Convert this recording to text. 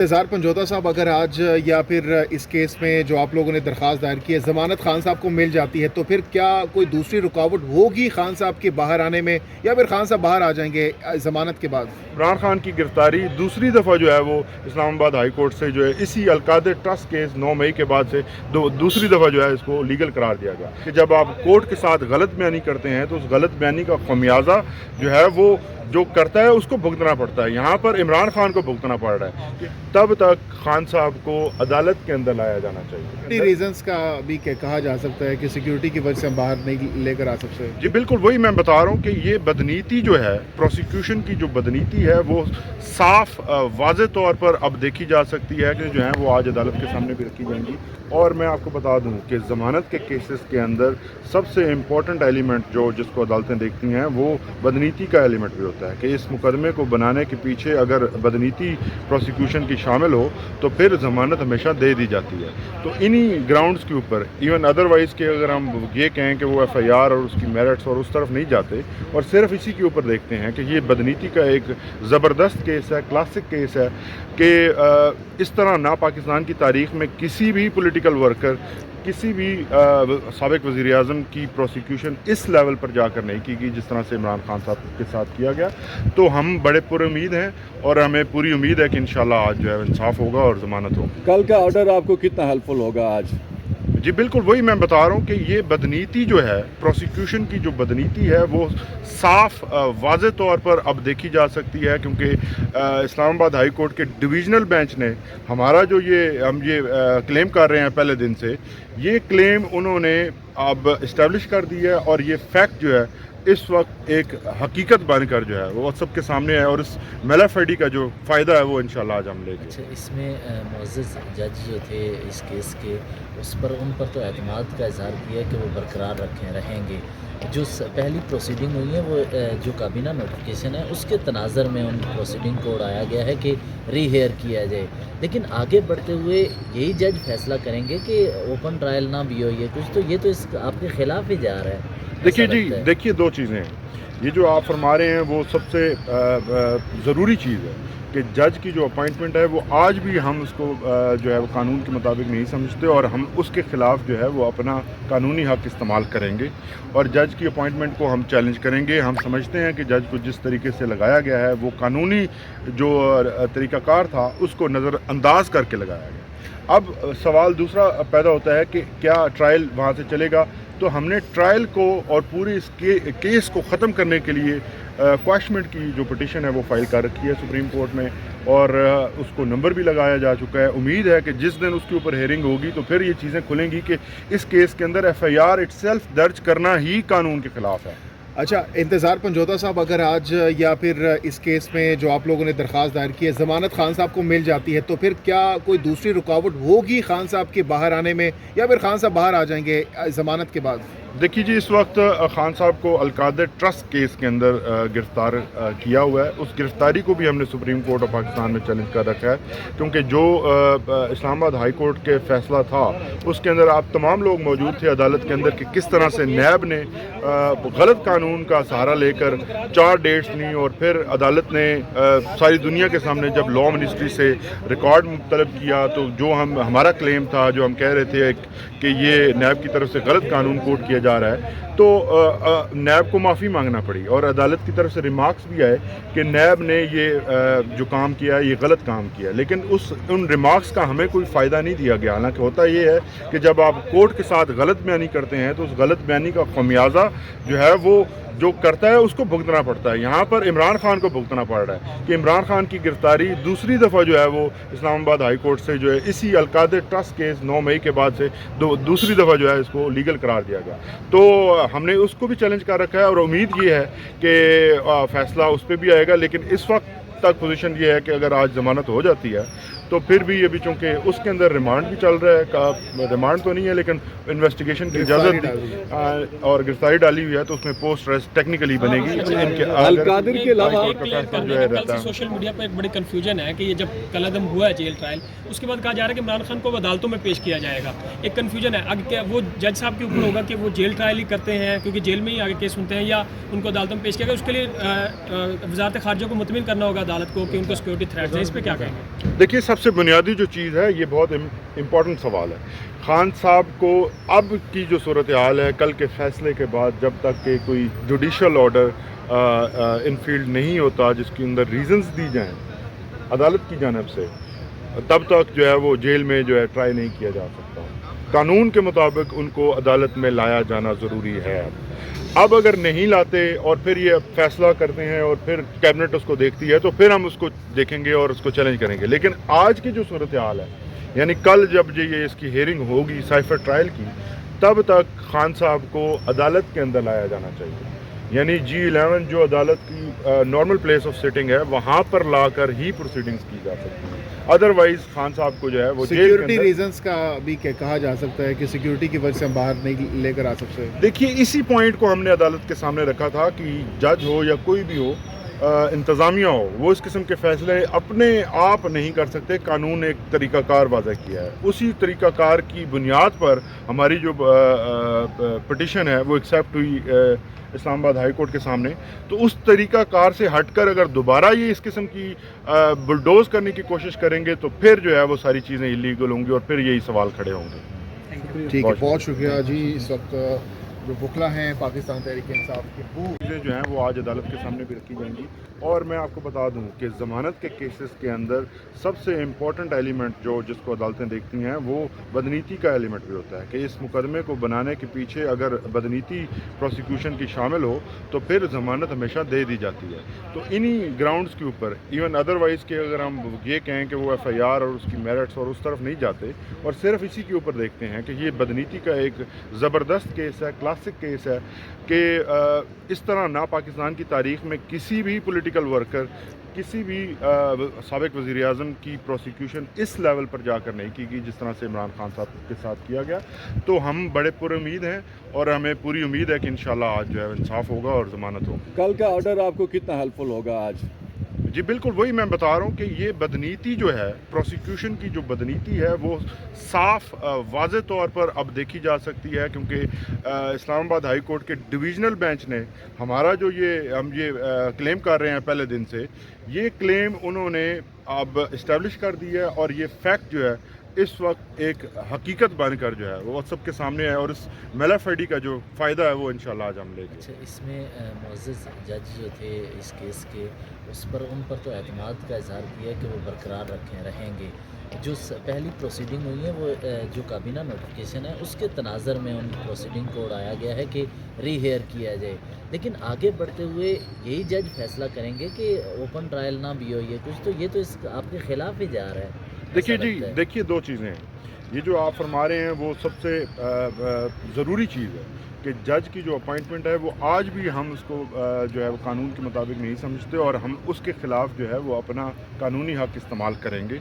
इंतज़ार पंजोता साहब, अगर आज या फिर इस केस में जो आप लोगों ने दरख्वास्त दायर की है, ज़मानत खान साहब को मिल जाती है, तो फिर क्या कोई दूसरी रुकावट होगी खान साहब के बाहर आने में, या फिर खान साहब बाहर आ जाएंगे ज़मानत के बाद? इमरान खान की गिरफ्तारी दूसरी दफ़ा जो है वो इस्लामाबाद हाई कोर्ट से जो है इसी अलकादर ट्रस्ट केस 9 मई के बाद से दूसरी दफ़ा जो है इसको लीगल करार दिया गया कि जब आप कोर्ट के साथ गलत बयानी करते हैं तो उस गलत बयानी का खमियाजा जो है वो जो करता है उसको भुगतना पड़ता है। यहाँ पर इमरान खान को भुगतना पड़ रहा है कि तब तक खान साहब को अदालत के अंदर लाया जाना चाहिए। रीजंस का भी कहा जा सकता है कि सिक्योरिटी की वजह से हम बाहर नहीं लेकर आ सकते। जी बिल्कुल, वही मैं बता रहा हूँ कि ये बदनीति जो है, प्रोसिक्यूशन की जो बदनीति है वो साफ वाज़े तौर पर अब देखी जा सकती है कि जो है वो आज अदालत के सामने भी रखी जाएंगी। और मैं आपको बता दूं कि ज़मानत के केसेस के अंदर सबसे इम्पॉर्टेंट एलिमेंट जिसको अदालतें देखती हैं वो बदनीति का एलिमेंट भी होता है कि इस मुकदमे को बनाने के पीछे अगर बदनीति प्रोसिक्यूशन की शामिल हो तो फिर ज़मानत हमेशा दे दी जाती है। तो इन्हीं ग्राउंड्स के ऊपर इवन अदरवाइज़ के अगर हम ये कहें कि वो FIR और उसकी मेरिट्स और उस तरफ नहीं जाते और सिर्फ इसी के ऊपर देखते हैं कि ये बदनीति का एक ज़बरदस्त केस है, क्लासिक केस है कि इस तरह ना पाकिस्तान की तारीख़ में किसी भी पॉलिटिकल वर्कर, किसी भी साबिक़ वज़ीर आज़म की प्रोसिक्यूशन इस लेवल पर जाकर नहीं की गई जिस तरह से इमरान खान साहब के साथ किया गया। तो हम बड़े पुरुमीद हैं और हमें पूरी उम्मीद है कि इंशाल्लाह आज जो है इंसाफ होगा और ज़मानत होगी। कल का ऑर्डर आपको कितना हेल्पफुल होगा आज? जी बिल्कुल, वही मैं बता रहा हूँ कि ये बदनीति जो है, प्रोसिक्यूशन की जो बदनीति है वो साफ वाज़े तौर पर अब देखी जा सकती है क्योंकि इस्लामाबाद हाई कोर्ट के डिवीज़नल बेंच ने हमारा जो हम क्लेम कर रहे हैं पहले दिन से, ये क्लेम उन्होंने अब इस्टेब्लिश कर दी है और ये फैक्ट जो है इस वक्त एक हकीकत बनकर जो है वो सबके सामने है और इस मेलाफेडी का जो फ़ायदा है वो इंशाल्लाह आज हम लेंगे। अच्छा, इसमें मुअज़्ज़ज़ जज जो थे इस केस के, उन पर तो एतमाद का इजहार किया कि वो बरकरार रहेंगे। जो पहली प्रोसीडिंग हुई है वो जो काबीना नोटिफिकेशन है उसके तनाज़र में उन प्रोसीडिंग को उड़ाया गया है कि रीहेयर किया जाए, लेकिन आगे बढ़ते हुए यही जज फैसला करेंगे कि ओपन ट्रायल ना भी हो। ये कुछ तो इस आपके ख़िलाफ़ ही जा रहा है। देखिए दो चीज़ें हैं। ये जो आप फरमा रहे हैं वो सबसे ज़रूरी चीज़ है कि जज की जो अपॉइंटमेंट है वो आज भी हम उसको जो है वो कानून के मुताबिक नहीं समझते और हम उसके ख़िलाफ़ जो है वो अपना कानूनी हक़ इस्तेमाल करेंगे और जज की अपॉइंटमेंट को हम चैलेंज करेंगे। हम समझते हैं कि जज को जिस तरीके से लगाया गया है वो कानूनी जो तरीक़ाकार था उसको नज़रअंदाज करके लगाया गया। अब सवाल दूसरा पैदा होता है कि क्या ट्रायल वहाँ से चलेगा, तो हमने ट्रायल को और पूरी इस केस को ख़त्म करने के लिए क्वैशमेंट की जो पिटिशन है वो फाइल कर रखी है सुप्रीम कोर्ट में और उसको नंबर भी लगाया जा चुका है। उम्मीद है कि जिस दिन उसके ऊपर हेयरिंग होगी तो फिर ये चीज़ें खुलेंगी कि इस केस के अंदर FIR इटसेल्फ दर्ज करना ही कानून के ख़िलाफ़ है। अच्छा, इंतज़ार पंजोता साहब, अगर आज या फिर इस केस में जो आप लोगों ने दरख्वास्त दायर की है, ज़मानत खान साहब को मिल जाती है, तो फिर क्या कोई दूसरी रुकावट होगी खान साहब के बाहर आने में, या फिर खान साहब बाहर आ जाएंगे ज़मानत के बाद? देखिए जी, इस वक्त खान साहब को अलकादर ट्रस्ट केस के अंदर गिरफ़्तार किया हुआ है। उस गिरफ़्तारी को भी हमने सुप्रीम कोर्ट ऑफ पाकिस्तान में चैलेंज कर रखा है क्योंकि जो इस्लामाबाद हाई कोर्ट के फ़ैसला था उसके अंदर आप तमाम लोग मौजूद थे अदालत के अंदर कि किस तरह से नैब ने गलत कानून का सहारा लेकर 4 डेट्स ली और फिर अदालत ने सारी दुनिया के सामने जब लॉ मिनिस्ट्री से रिकॉर्ड तलब किया तो जो हमारा क्लेम था, जो हम कह रहे थे कि ये नैब की तरफ से गलत कानून कोर्ट किया जा रहा है, तो नैब को माफ़ी मांगना पड़ी और अदालत की तरफ से रिमार्क्स भी आए कि नैब ने ये जो काम किया है ये गलत काम किया, लेकिन उन रिमार्क्स का हमें कोई फ़ायदा नहीं दिया गया। हालांकि होता ये है कि जब आप कोर्ट के साथ गलत बयानी करते हैं तो उस गलत बयानी का खमियाजा जो है वो जो करता है उसको भुगतना पड़ता है। यहाँ पर इमरान खान को भुगतना पड़ रहा है कि इमरान खान की गिरफ्तारी दूसरी दफ़ा जो है वो इस्लामाबाद हाई कोर्ट से जो है इसी अलकादर ट्रस्ट केस 9 मई के बाद से दूसरी दफ़ा जो है इसको लीगल करार दिया गया। तो हमने उसको भी चैलेंज कर रखा है और उम्मीद ये है कि फ़ैसला उस पर भी आएगा, लेकिन इस वक्त तक पोजीशन ये है कि अगर आज ज़मानत हो जाती है तो फिर भी ये भी चूँकि उसके अंदर रिमांड भी चल रहा है, रिमांड तो नहीं है लेकिन इन्वेस्टिगेशन की इजाज़त दी और गिरफ्तारी डाली हुई है तो उसमें पोस्ट अरेस्ट टेक्निकली बनेगी। अलकादर के अलावा सोशल मीडिया पर एक बड़ी कन्फ्यूजन है कि ये जब कलअदम हुआ है जेल ट्रायल, उसके बाद कहा जा रहा है कि इमरान खान को अदालतों में पेश किया जाएगा। एक कन्फ्यूजन है, आगे क्या वो जज साहब के ऊपर होगा कि वो जेल ट्रायल ही करते हैं क्योंकि जेल में ही आगे केस सुनते हैं, या उनको अदालतों में पेश किया गया, उसके लिए वजारत खारजा को मुतमिन करना होगा अदालत को कि उनको सिक्योरिटी थ्रेट्स हैं, इस पे क्या कहेंगे? देखिए, सबसे बुनियादी जो चीज़ है, ये बहुत इम्पॉर्टेंट सवाल है। खान साहब को अब की जो सूरत हाल है, कल के फैसले के बाद जब तक कि कोई जुडिशल ऑर्डर इनफील्ड नहीं होता जिसके अंदर रीजंस दी जाएं अदालत की जानिब से, तब तक जो है वो जेल में जो है ट्राई नहीं किया जा सकता। कानून के मुताबिक उनको अदालत में लाया जाना ज़रूरी है। अब अगर नहीं लाते और फिर ये फैसला करते हैं और फिर कैबिनेट उसको देखती है, तो फिर हम उसको देखेंगे और उसको चैलेंज करेंगे। लेकिन आज की जो सूरत हाल है, यानी कल जब ये इसकी हेयरिंग होगी साइफर ट्रायल की, तब तक खान साहब को अदालत के अंदर लाया जाना चाहिए। यानी G11 जो अदालत की नॉर्मल प्लेस ऑफ सिटिंग है, वहाँ पर लाकर ही प्रोसीडिंग्स की जा सकती है। अदरवाइज खान साहब को जो है वो सिक्योरिटी रीजंस का भी कहा जा सकता है कि सिक्योरिटी की वजह से हम बाहर नहीं लेकर आ सकते। देखिए, इसी पॉइंट को हमने अदालत के सामने रखा था कि जज हो या कोई भी हो, इंतज़ामिया हो, वो इस किस्म के फैसले अपने आप नहीं कर सकते। कानून एक तरीक़ाकार वाज़ह किया है, उसी तरीक़ाकार की बुनियाद पर हमारी जो पिटिशन है वो एक्सेप्ट हुई इस्लामाबाद हाई कोर्ट के सामने। तो उस तरीक़ाकार से हटकर अगर दोबारा ये इस किस्म की बुलडोज़ करने की कोशिश करेंगे, तो फिर जो है वो सारी चीज़ें इलीगल होंगी और फिर यही सवाल खड़े होंगे। ठीक है, बहुत शुक्रिया जी। इस वक्त जो वकला हैं पाकिस्तान तहरीक इंसाफ के, वो चीज़ें जो हैं वो आज अदालत के सामने भी रखी जाएंगी। और मैं आपको बता दूं कि ज़मानत के केसेस के अंदर सबसे इम्पॉर्टेंट एलिमेंट जिसको अदालतें देखती हैं, वो बदनीति का एलिमेंट भी होता है कि इस मुकदमे को बनाने के पीछे अगर बदनीति प्रोसिक्यूशन की शामिल हो तो फिर ज़मानत हमेशा दे दी जाती है। तो इन्हीं ग्राउंड्स के ऊपर, इवन अदरवाइज़ के अगर हम ये कहें कि वो FIR और उसकी मेरिट्स और उस तरफ नहीं जाते और सिर्फ इसी के ऊपर देखते हैं कि ये बदनीति का एक ज़बरदस्त केस है, क्लासिक केस है कि इस तरह ना पाकिस्तान की तारीख़ में किसी भी पॉलिटिकल वर्कर, किसी भी साबिक़ वज़ीर आज़म की प्रोसिक्यूशन इस लेवल पर जाकर नहीं की गई जिस तरह से इमरान खान साहब के साथ किया गया। तो हम बड़े पुरुमीद हैं और हमें पूरी उम्मीद है कि इंशाल्लाह आज जो है इंसाफ होगा और ज़मानत होगी। कल का ऑर्डर आपको कितना हेल्पफुल होगा आज? जी बिल्कुल, वही मैं बता रहा हूँ कि ये बदनीति जो है, प्रोसिक्यूशन की जो बदनीति है, वो साफ वाज़े तौर पर अब देखी जा सकती है। क्योंकि इस्लामाबाद हाई कोर्ट के डिवीज़नल बेंच ने हमारा जो हम क्लेम कर रहे हैं पहले दिन से, ये क्लेम उन्होंने अब इस्टेब्लिश कर दी है और ये फैक्ट जो है इस वक्त एक हकीकत बनकर जो है वो सबके सामने है और इस मेलाफेडी का जो फ़ायदा है वो इंशाल्लाह आज हम लेंगे। अच्छा, इसमें मुअज़्ज़ज़ जज जो थे इस केस के, उन पर तो एतमाद का इजहार किया कि वो बरकरार रहेंगे। जो पहली प्रोसीडिंग हुई है वो जो काबीना नोटिफिकेशन है उसके तनाज़र में उन प्रोसीडिंग को उड़ाया गया है कि रीहेयर किया जाए। लेकिन आगे बढ़ते हुए यही जज फैसला करेंगे कि ओपन ट्रायल ना भी हो, ये कुछ तो ये तो इस आपके ख़िलाफ़ ही जा रहा है। देखिए जी, देखिए दो चीज़ें हैं। ये जो आप फरमा रहे हैं वो सबसे ज़रूरी चीज़ है कि जज की जो अपॉइंटमेंट है वो आज भी हम उसको जो है वो कानून के मुताबिक नहीं समझते और हम उसके ख़िलाफ़ जो है वो अपना कानूनी हक़ इस्तेमाल करेंगे।